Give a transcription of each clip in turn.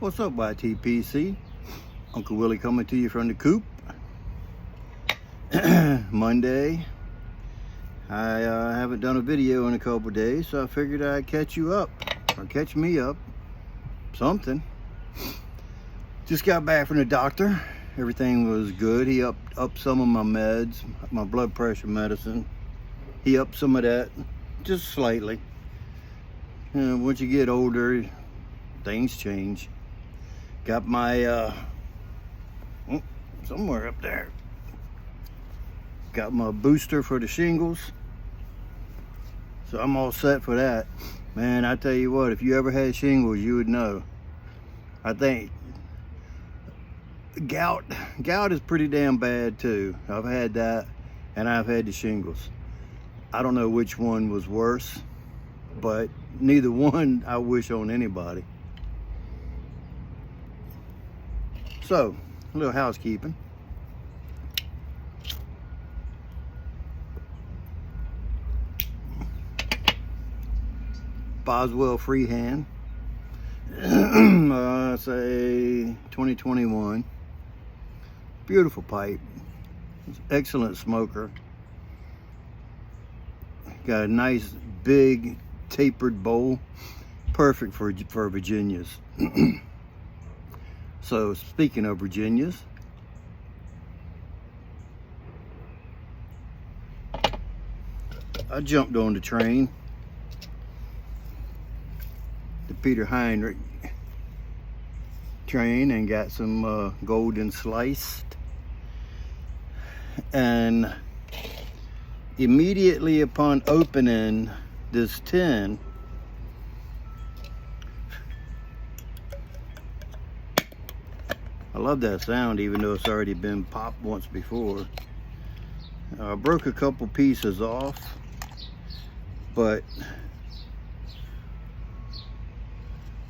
What's up, YTPC? Uncle Willie coming to you from the coop. Monday. I haven't done a video in a couple days, so I figured I'd catch you up, or catch me up. Something. Just got back from the doctor. Everything was good. He upped some of my meds, my blood pressure medicine. He upped some of that, just slightly. You know, once you get older, things change. Got my, somewhere up there. Got my booster for the shingles. So I'm all set for that. Man, I tell you what, if you ever had shingles, you would know. I think gout is pretty damn bad too. I've had that and I've had the shingles. I don't know which one was worse, but neither one I wish on anybody. So, a little housekeeping. Boswell freehand. Say 2021. Beautiful pipe. Excellent smoker. Got a nice big tapered bowl. Perfect for Virginias. So speaking of Virginias, I jumped on the train. The Peter Heinrich train and got some golden sliced, and immediately upon opening this tin, I love that sound even though it's already been popped once before. I broke a couple pieces off, but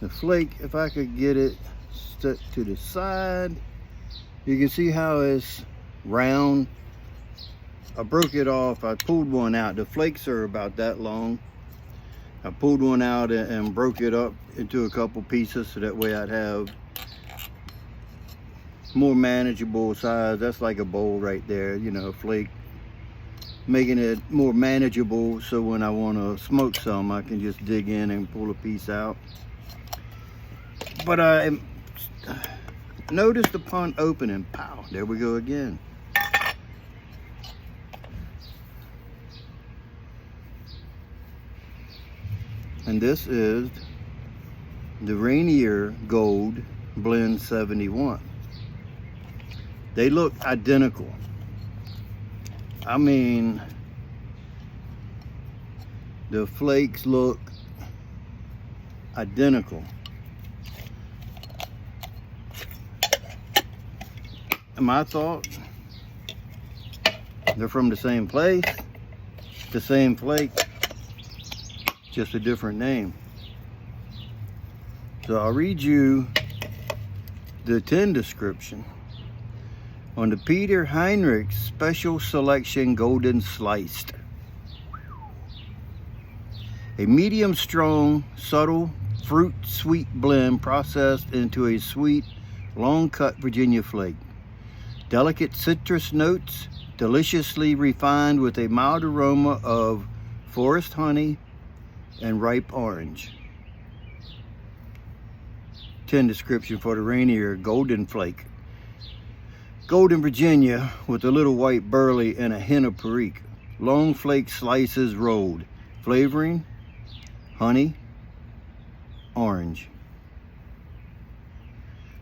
the flake, if I could get it stuck to the side, you can see how it's round. I broke it off, I pulled one out. The flakes are about that long. I pulled one out and broke it up into a couple pieces so that way I'd have more manageable size. That's like a bowl right there, you know, flake. Making it more manageable so when I want to smoke some, I can just dig in and pull a piece out. But I noticed upon opening, pow, there we go again. And this is the Reiner Gold Blend 71. They look identical. I mean, the flakes look identical. My thought, they're from the same place, the same flake, just a different name. So I'll read you the tin description on the Peter Heinrich Special Selection Golden Sliced. A medium strong, subtle fruit sweet blend processed into a sweet, long cut Virginia flake. Delicate citrus notes, deliciously refined with a mild aroma of forest honey and ripe orange. Tin description for the Reiner Golden Flake. Golden Virginia with a little white burley and a hint of perique. Long flake slices rolled. Flavoring, honey, orange.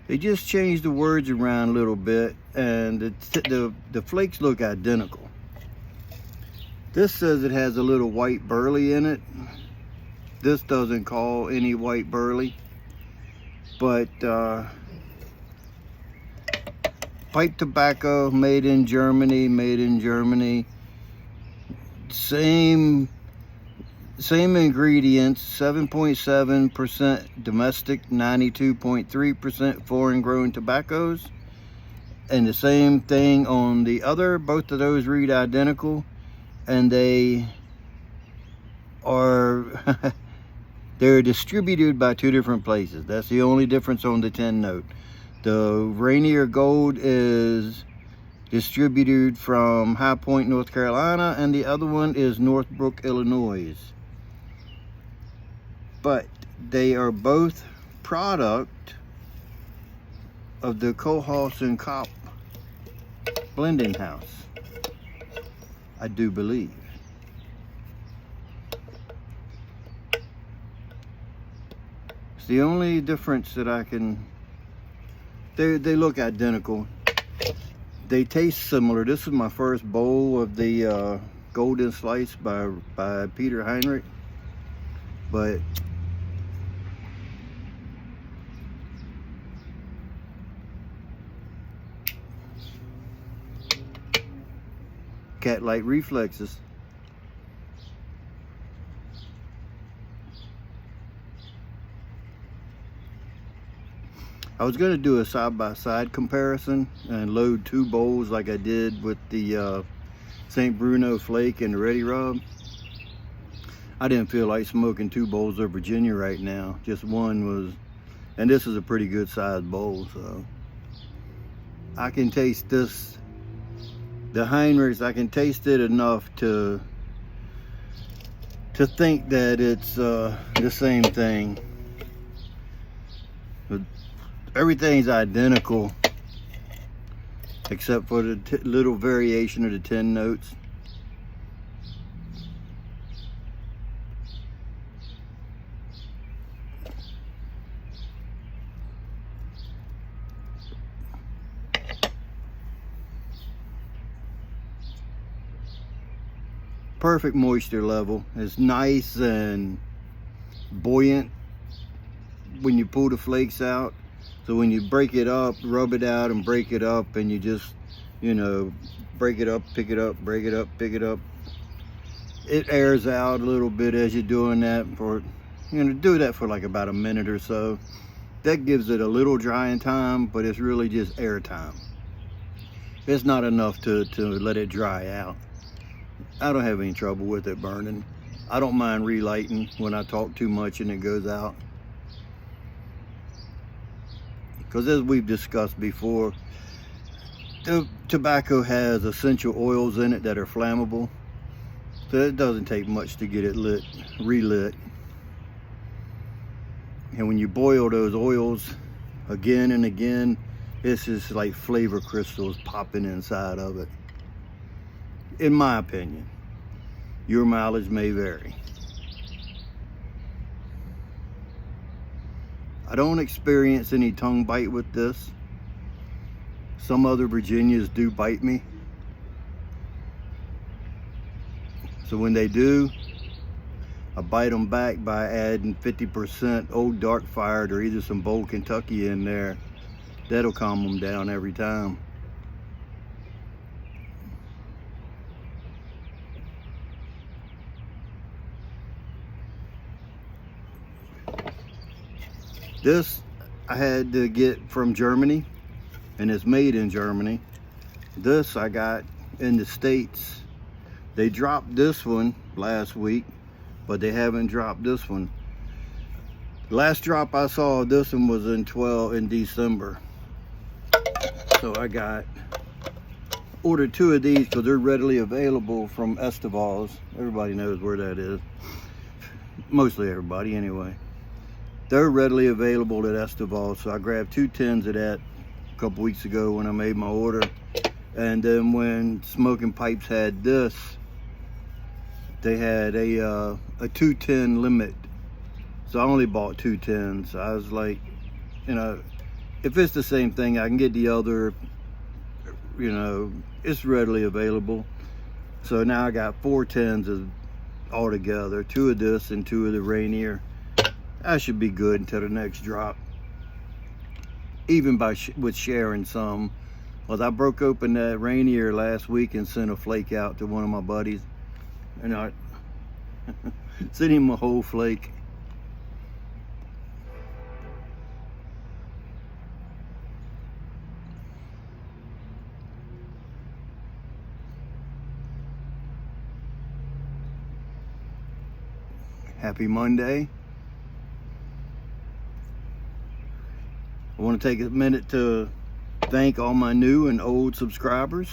They just changed the words around a little bit, and the flakes look identical. This says it has a little white burley in it. This doesn't call any white burley, but pipe tobacco, made in Germany. Same ingredients, 7.7% domestic, 92.3% foreign grown tobaccos. And the same thing on the other, both of those read identical, and they are They're distributed by two different places. That's the only difference on the 10 note. The Reiner Gold is distributed from High Point, North Carolina, and the other one is Northbrook, Illinois. But they are both product of the Kohlhaas and Kopp blending house, I do believe. It's the only difference that I can. They look identical. They taste similar. This is my first bowl of the Golden Slice by Peter Heinrich, but cat-like reflexes. I was going to do a side-by-side comparison and load two bowls like I did with the St. Bruno Flake and the Ready Rub. I didn't feel like smoking two bowls of Virginia right now. Just one was, and this is a pretty good sized bowl, so I can taste this. The Heinrichs, I can taste it enough to think that it's the same thing. But everything's identical except for the little variation of the 10 notes. Perfect moisture level. It's nice and buoyant when you pull the flakes out. So when you break it up, rub it out and break it up, and you just, you know, break it up, pick it up, break it up, pick it up. It airs out a little bit as you're doing that for, you know, do that for like about a minute or so. That gives it a little drying time, but it's really just air time. It's not enough to let it dry out. I don't have any trouble with it burning. I don't mind relighting when I talk too much and it goes out. Because as we've discussed before, the tobacco has essential oils in it that are flammable. So it doesn't take much to get it lit, relit. And when you boil those oils again and again, it's just like flavor crystals popping inside of it. In my opinion, your mileage may vary. I don't experience any tongue bite with this. Some other Virginias do bite me. So when they do, I bite them back by adding 50% Old Dark Fired or either some Bold Kentucky in there. That'll calm them down every time. This I had to get from Germany, and it's made in Germany. This I got in the States. They dropped this one last week, but they haven't dropped this one. The last drop I saw of this one was in December. So I ordered two of these because they're readily available from Esteval's. Everybody knows where that is. Mostly everybody anyway. They're readily available at Esteval, so I grabbed 2 tins of that a couple weeks ago when I made my order. And then when Smoking Pipes had this, they had a 2-tin limit. So I only bought 2 tins. I was like, you know, if it's the same thing, I can get the other, you know, it's readily available. So now I got 4 tins altogether, 2 of this and 2 of the Reiner. I should be good until the next drop, even with sharing some. Well, I broke open that Reiner last week and sent a flake out to one of my buddies, and I sent him a whole flake. Happy Monday. I want to take a minute to thank all my new and old subscribers.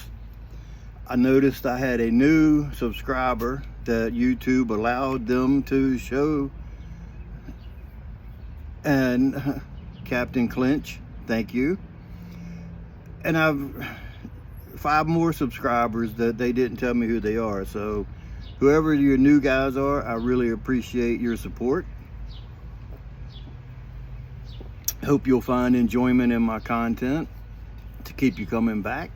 I noticed I had a new subscriber that YouTube allowed them to show, and Captain Clinch, thank you. And I've 5 more subscribers that they didn't tell me who they are. So whoever your new guys are, I really appreciate your support. Hope you'll find enjoyment in my content to keep you coming back.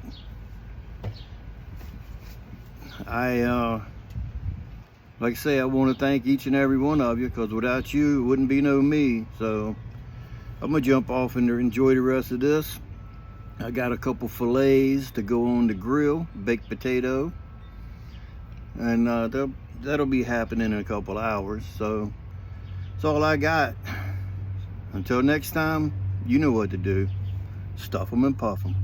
Like I say, I want to thank each and every one of you, because without you, it wouldn't be no me. So I'm gonna jump off and enjoy the rest of this. I got a couple fillets to go on the grill, baked potato, and that'll be happening in a couple hours. So that's all I got. Until next time, you know what to do. Stuff them and puff them.